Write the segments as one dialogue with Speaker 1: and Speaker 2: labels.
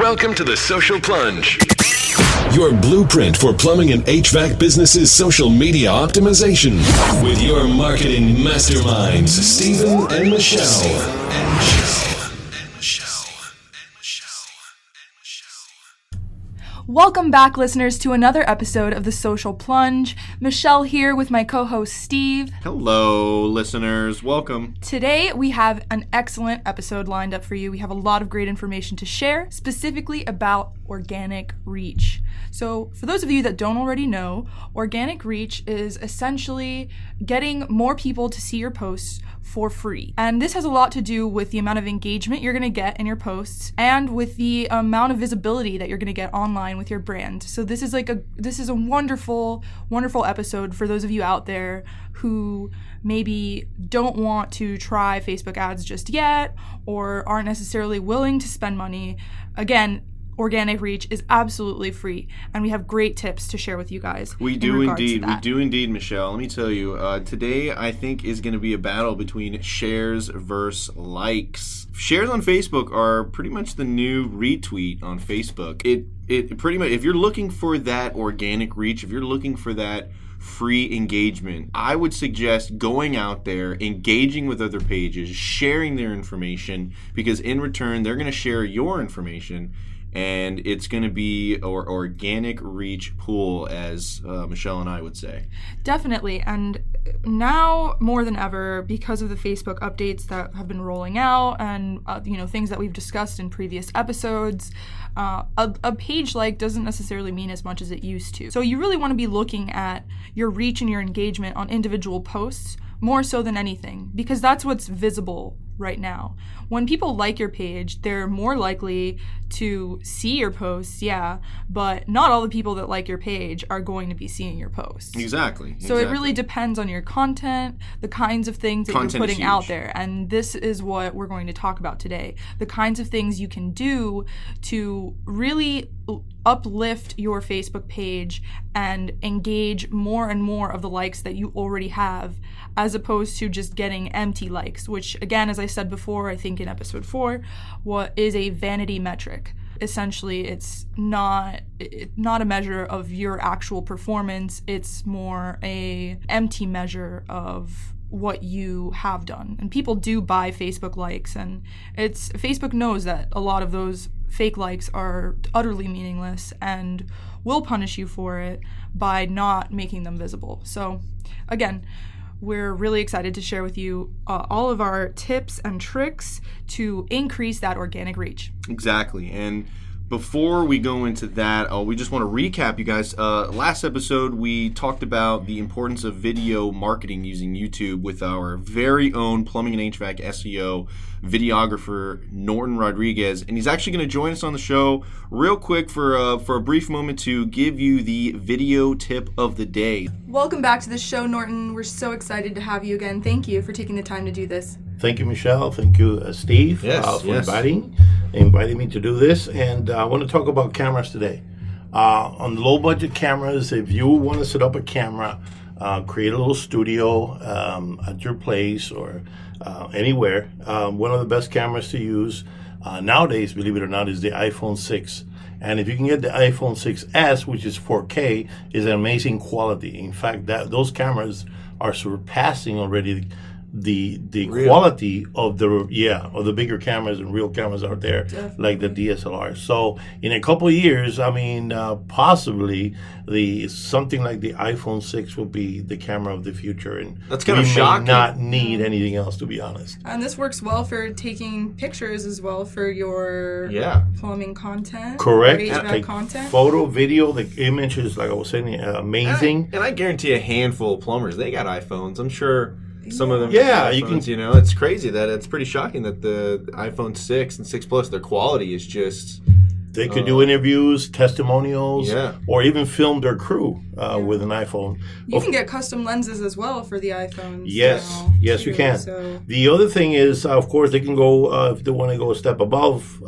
Speaker 1: Welcome to the Social Plunge, your blueprint for plumbing and HVAC businesses' social media optimization, with your marketing masterminds, Stephen and Michelle.
Speaker 2: Welcome back, listeners, to another episode of the Social Plunge. Michelle here with my co-host Steve.
Speaker 3: Hello, listeners. Welcome.
Speaker 2: Today we have an excellent episode lined up for you. We have a lot of great information to share, specifically about organic reach. So for those of you that don't already know, organic reach is essentially getting more people to see your posts for free. And this has a lot to do with the amount of engagement you're going to get in your posts and with the amount of visibility that you're going to get online with your brand. So this is a wonderful, wonderful episode for those of you out there who maybe don't want to try Facebook ads just yet or aren't necessarily willing to spend money. Again, organic reach is absolutely free, and we have great tips to share with you guys.
Speaker 3: We do indeed, Michelle. Let me tell you, today I think is going to be a battle between shares versus likes. Shares on Facebook are pretty much the new retweet on Facebook. It pretty much, if you're looking for that organic reach, if you're looking for that free engagement, I would suggest going out there, engaging with other pages, sharing their information, because in return, they're going to share your information. And it's going to be our organic reach pool, as Michelle and I would say. Definitely.
Speaker 2: And now more than ever, because of the Facebook updates that have been rolling out and things that we've discussed in previous episodes, a page like doesn't necessarily mean as much as it used to. So you really want to be looking at your reach and your engagement on individual posts more so than anything, because that's what's visible right now. When people like your page, they're more likely to see your posts, but not all the people that like your page are going to be seeing your posts.
Speaker 3: Exactly.
Speaker 2: So it really depends on your content, the kinds of things that you're putting out there. And this is what we're going to talk about today. The kinds of things you can do to really uplift your Facebook page and engage more and more of the likes that you already have, as opposed to just getting empty likes, which, again, as I said before, I think in episode 4, what is a vanity metric. Essentially, it's not a measure of your actual performance. It's more a empty measure of what you have done. And people do buy Facebook likes, and Facebook knows that a lot of those fake likes are utterly meaningless and will punish you for it by not making them visible. So again, we're really excited to share with you all of our tips and tricks to increase that organic reach.
Speaker 3: Exactly. And before we go into that, we just want to recap, you guys. Last episode, we talked about the importance of video marketing using YouTube with our very own plumbing and HVAC SEO videographer, Norton Rodriguez. And he's actually going to join us on the show real quick for a brief moment to give you the video tip of the day.
Speaker 2: Welcome back to the show, Norton. We're so excited to have you again. Thank you for taking the time to do this.
Speaker 4: Thank you, Michelle. Thank you, Steve, for inviting me to do this. And I want to talk about cameras today. On low budget cameras, if you want to set up a camera, create a little studio at your place or anywhere, one of the best cameras to use nowadays, believe it or not, is the iPhone 6. And if you can get the iPhone 6s, which is 4K, is an amazing quality. In fact, those cameras are surpassing already the quality of the bigger cameras and real cameras out there. Definitely. Like the DSLR. So in a couple of years, possibly something like the iPhone 6 will be the camera of the future, and
Speaker 3: that's kind of shocking.
Speaker 4: We may not need anything else, to be honest.
Speaker 2: And this works well for taking pictures as well for your plumbing content.
Speaker 4: Correct.
Speaker 2: HVAC content.
Speaker 4: Photo, video, the images, like I was saying, amazing.
Speaker 3: And I guarantee a handful of plumbers, they got iPhones. I'm sure. Some of them, iPhones,
Speaker 4: you can.
Speaker 3: It's crazy that it's pretty shocking that the iPhone 6 and 6 Plus, their quality is just.
Speaker 4: They could do interviews, testimonials, or even film their crew with an iPhone.
Speaker 2: You can get custom lenses as well for the iPhones.
Speaker 4: Yes, you can. So. The other thing is, of course, they can go if they want to go a step above.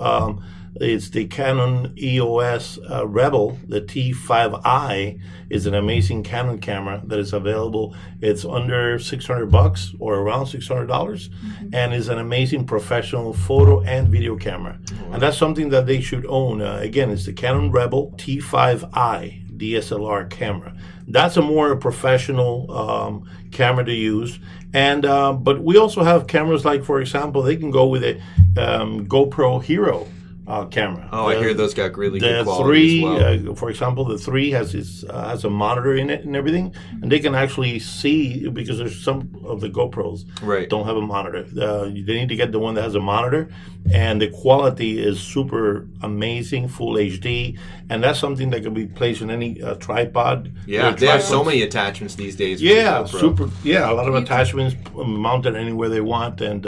Speaker 4: It's the Canon EOS Rebel. The T5i is an amazing Canon camera that is available. It's under $600 or around $600, and is an amazing professional photo and video camera. And that's something that they should own. Again, it's the Canon Rebel T5i DSLR camera. That's a more professional camera to use. And but we also have cameras like, for example, they can go with a GoPro Hero camera.
Speaker 3: I hear those got really good quality as well.
Speaker 4: For example, the 3 has a monitor in it and everything, and they can actually see, because there's some of the GoPros don't have a monitor. They need to get the one that has a monitor, and the quality is super amazing, full HD, and that's something that can be placed in any tripod.
Speaker 3: Yeah, they have so many attachments these days.
Speaker 4: Yeah, a lot of attachments mounted anywhere they want, and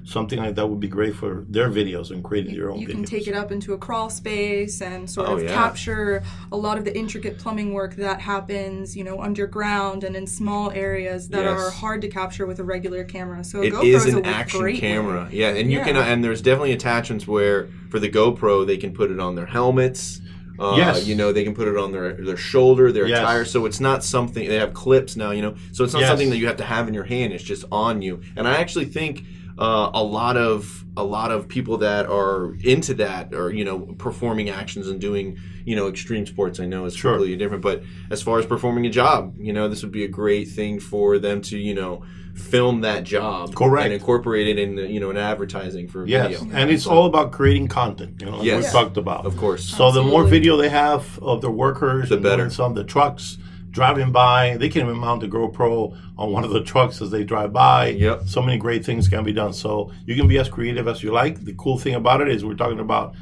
Speaker 4: something like that would be great for their videos and creating your own videos.
Speaker 2: You can take it up into a crawl space and sort of capture a lot of the intricate plumbing work that happens, underground and in small areas that are hard to capture with a regular camera. So
Speaker 3: it
Speaker 2: GoPro
Speaker 3: is an
Speaker 2: a
Speaker 3: action
Speaker 2: great
Speaker 3: camera.
Speaker 2: way.
Speaker 3: Yeah, and you can, and there's definitely attachments where for the GoPro they can put it on their helmets. They can put it on their shoulder, their attire. So it's not something, they have clips now, so it's not something that you have to have in your hand. It's just on you. And I actually think a lot of people that are into that, or performing actions and doing extreme sports, I know is completely different, but as far as performing a job, this would be a great thing for them to film that job.
Speaker 4: Correct.
Speaker 3: And incorporate it in in advertising for video.
Speaker 4: And it's all about creating content, like we talked about,
Speaker 3: of course.
Speaker 4: So the more video they have of their workers,
Speaker 3: the better.
Speaker 4: Some of the trucks driving by, they can even mount the GoPro on one of the trucks as they drive by. So many great things can be done. So you can be as creative as you like. The cool thing about it is we're talking about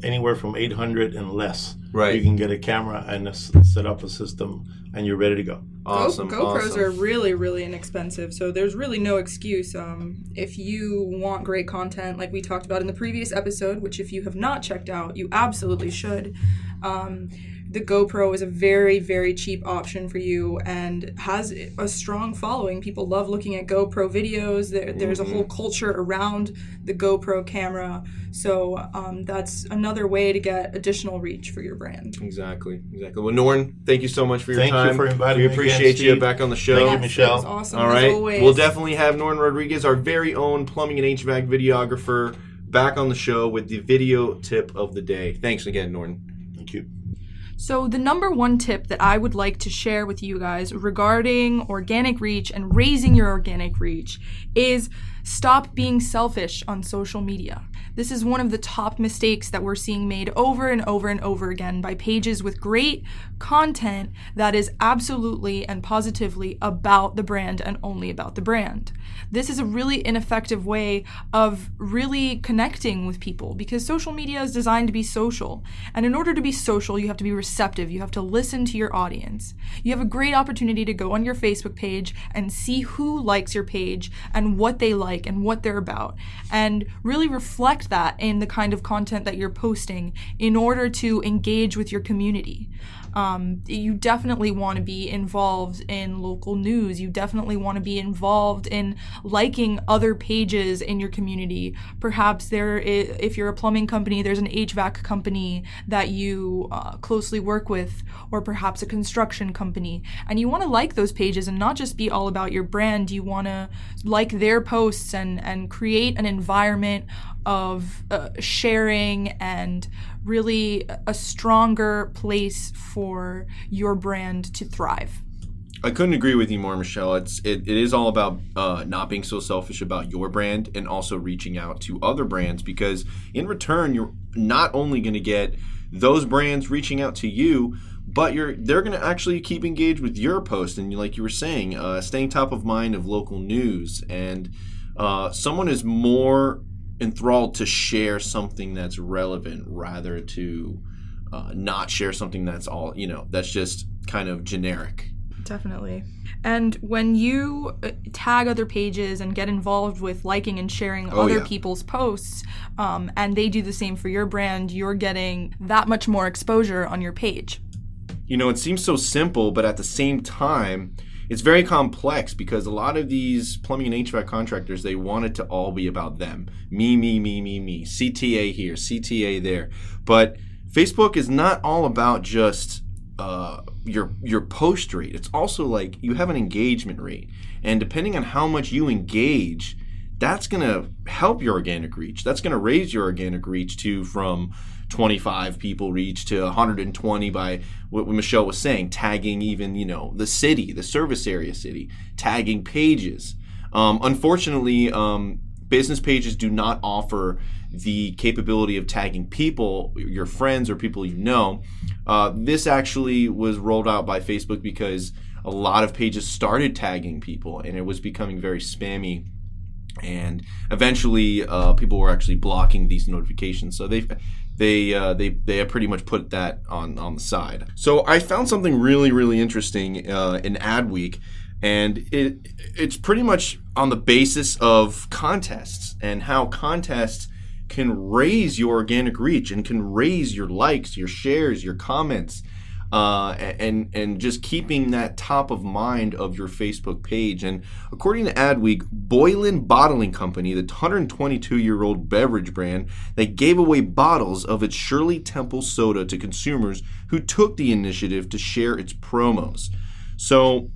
Speaker 4: anywhere from $800 and less.
Speaker 3: Right.
Speaker 4: You can get a camera and set up a system, and you're ready to go.
Speaker 3: Awesome.
Speaker 2: GoPros are really, really inexpensive, so there's really no excuse. If you want great content, like we talked about in the previous episode, which if you have not checked out, you absolutely should. The GoPro is a very, very cheap option for you and has a strong following. People love looking at GoPro videos. There's a whole culture around the GoPro camera. So that's another way to get additional reach for your brand.
Speaker 3: Exactly. Well, Norn, thank you so much for your time.
Speaker 4: Thank you for inviting me.
Speaker 3: We appreciate
Speaker 4: again,
Speaker 3: you back on the show.
Speaker 4: Thank you, Michelle.
Speaker 2: It was awesome.
Speaker 3: All right.
Speaker 2: As always.
Speaker 3: We'll definitely have Norn Rodriguez, our very own plumbing and HVAC videographer, back on the show with the video tip of the day. Thanks again, Norn.
Speaker 4: Thank you.
Speaker 2: So the number one tip that I would like to share with you guys regarding organic reach and raising your organic reach is stop being selfish on social media. This is one of the top mistakes that we're seeing made over and over and over again by pages with great content that is absolutely and positively about the brand and only about the brand. This is a really ineffective way of really connecting with people because social media is designed to be social. And in order to be social, you have to be receptive. You have to listen to your audience. You have a great opportunity to go on your Facebook page and see who likes your page and what they like and what they're about, and really reflect that in the kind of content that you're posting in order to engage with your community. You definitely want to be involved in local news. You definitely want to be involved in liking other pages in your community. Perhaps if you're a plumbing company, there's an HVAC company that you closely work with, or perhaps a construction company. And you want to like those pages and not just be all about your brand. You want to like their posts and create an environment of sharing and really a stronger place for your brand to thrive.
Speaker 3: I couldn't agree with you more, Michelle. It is all about not being so selfish about your brand and also reaching out to other brands, because in return, you're not only going to get those brands reaching out to you, but they're going to actually keep engaged with your post. And like you were saying, staying top of mind of local news. And someone is more enthralled to share something that's relevant rather to not share something that's all, that's just kind of generic.
Speaker 2: Definitely. And when you tag other pages and get involved with liking and sharing other people's posts, and they do the same for your brand, you're getting that much more exposure on your page.
Speaker 3: It seems so simple, but at the same time, it's very complex because a lot of these plumbing and HVAC contractors, they want it to all be about them. Me, CTA here, CTA there. But Facebook is not all about just your post rate. It's also like you have an engagement rate. And depending on how much you engage, that's going to help your organic reach. That's going to raise your organic reach from 25 people reach to 120 by what Michelle was saying, tagging even, the city, the service area city, tagging pages. Unfortunately, business pages do not offer the capability of tagging people, your friends or people you know. This actually was rolled out by Facebook because a lot of pages started tagging people and it was becoming very spammy. And eventually, people were actually blocking these notifications. So they pretty much put that on the side. So I found something really, really interesting in Adweek, and it's pretty much on the basis of contests and how contests can raise your organic reach and can raise your likes, your shares, your comments, and just keeping that top of mind of your Facebook page. And according to Adweek, Boylan Bottling Company, the 122-year-old beverage brand, they gave away bottles of its Shirley Temple soda to consumers who took the initiative to share its promos. So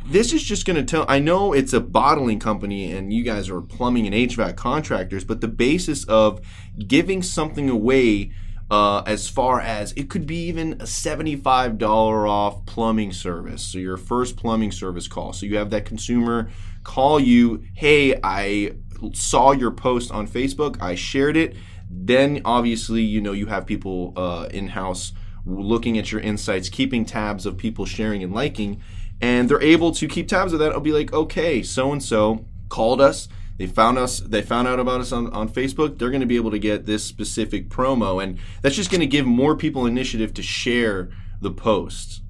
Speaker 3: this is just going to tell, I know it's a bottling company and you guys are plumbing and HVAC contractors, but the basis of giving something away, as far as it could be even a $75 off plumbing service. So your first plumbing service call. So you have that consumer call you, hey, I saw your post on Facebook, I shared it. Then obviously, you have people in-house looking at your insights, keeping tabs of people sharing and liking, and they're able to keep tabs of that. I'll be like, okay, so-and-so called us. They found out about us on Facebook. They're going to be able to get this specific promo. And that's just going to give more people initiative to share the post.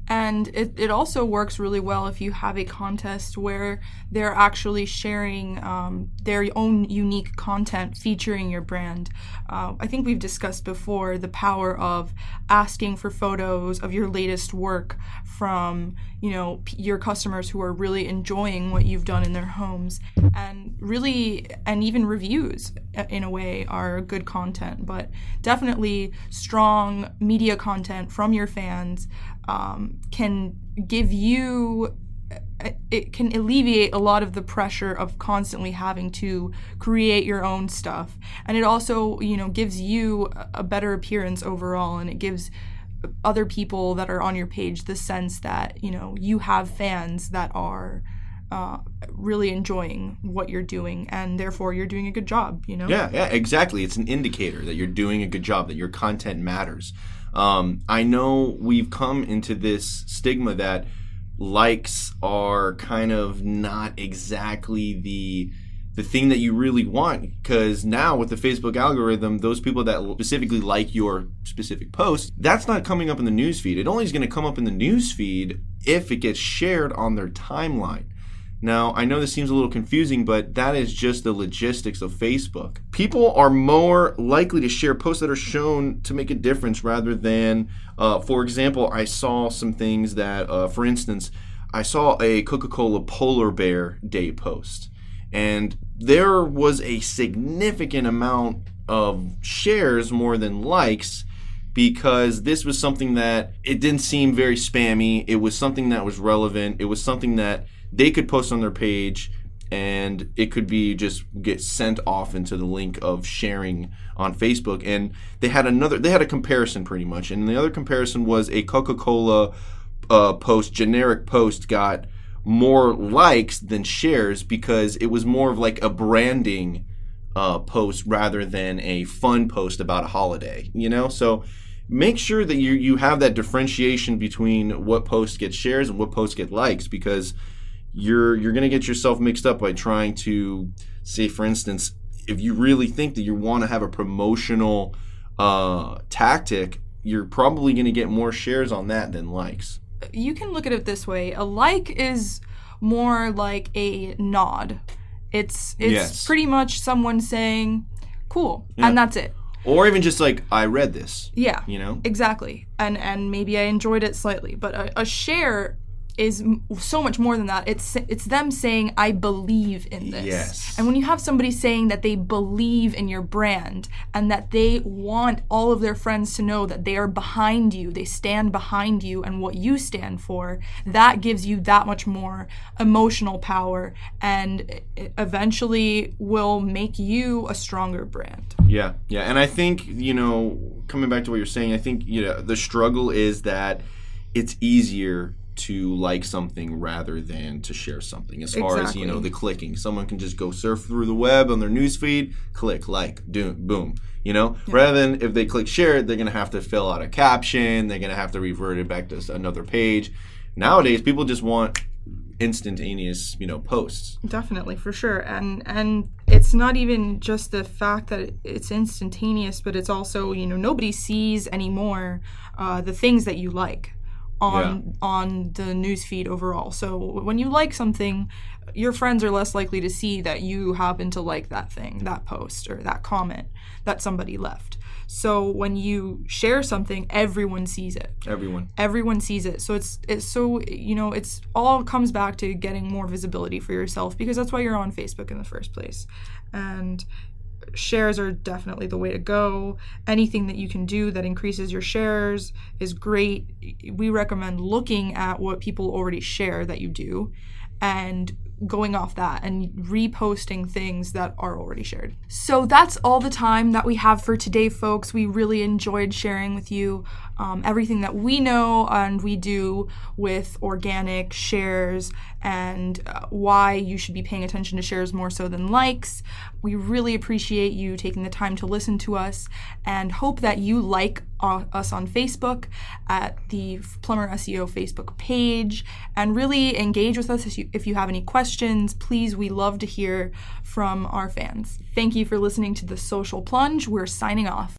Speaker 2: And it also works really well if you have a contest where they're actually sharing their own unique content featuring your brand. I think we've discussed before the power of asking for photos of your latest work from, your customers who are really enjoying what you've done in their homes. And even reviews in a way are good content, but definitely strong media content from your fans can give you, it can alleviate a lot of the pressure of constantly having to create your own stuff. And it also, gives you a better appearance overall, and it gives other people that are on your page the sense that, you have fans that are really enjoying what you're doing, and therefore you're doing a good job,
Speaker 3: Yeah, exactly. It's an indicator that you're doing a good job, that your content matters. I know we've come into this stigma that likes are kind of not exactly the thing that you really want, because now with the Facebook algorithm, those people that specifically like your specific post, that's not coming up in the newsfeed. It only is going to come up in the newsfeed if it gets shared on their timeline. Now, I know this seems a little confusing, but that is just the logistics of Facebook. People are more likely to share posts that are shown to make a difference rather than, for example, I saw some things that, for instance, I saw a Coca-Cola Polar Bear Day post, and there was a significant amount of shares more than likes, because this was something that it didn't seem very spammy. It was something that was relevant. It was something that they could post on their page, and it could be just get sent off into the link of sharing on Facebook. And they had a comparison pretty much. And the other comparison was a Coca-Cola generic post got more likes than shares because it was more of like a branding post rather than a fun post about a holiday, So make sure that you have that differentiation between what posts get shares and what posts get likes, because you're going to get yourself mixed up by trying to say, for instance, if you really think that you want to have a promotional tactic, you're probably going to get more shares on that than likes.
Speaker 2: You can look at it this way. A like is more like a nod. It's
Speaker 3: Yes.
Speaker 2: pretty much someone saying, cool,
Speaker 3: Yeah.
Speaker 2: and that's it.
Speaker 3: Or even just like, I read this.
Speaker 2: Yeah,
Speaker 3: You know?
Speaker 2: exactly. And maybe I enjoyed it slightly. But a share is so much more than that. It's them saying, I believe in this.
Speaker 3: Yes.
Speaker 2: And when you have somebody saying that they believe in your brand and that they want all of their friends to know that they are behind you, they stand behind you and what you stand for, that gives you that much more emotional power and eventually will make you a stronger brand.
Speaker 3: Yeah. And I think, coming back to what you're saying, I think, the struggle is that it's easier to like something rather than to share something. As far as, the clicking. Someone can just go surf through the web on their newsfeed, click, like, boom. Rather than if they click share, they're going to have to fill out a caption. They're going to have to revert it back to another page. Nowadays, people just want instantaneous, posts.
Speaker 2: Definitely, for sure. And it's not even just the fact that it's instantaneous, but it's also, nobody sees anymore the things that you like on the newsfeed overall. So when you like something, your friends are less likely to see that you happen to like that thing, that post, or that comment that somebody left. So when you share something, everyone sees it. Everyone sees it. So it's so, it's all comes back to getting more visibility for yourself, because that's why you're on Facebook in the first place. And shares are definitely the way to go. Anything that you can do that increases your shares is great. We recommend looking at what people already share that you do and going off that and reposting things that are already shared. So that's all the time that we have for today, folks. We really enjoyed sharing with you everything that we know and we do with organic shares and why you should be paying attention to shares more so than likes. We really appreciate you taking the time to listen to us and hope that you like us on Facebook at the Plumber SEO Facebook page and really engage with us if you have any questions. Please, we love to hear from our fans. Thank you for listening to The Social Plunge. We're signing off.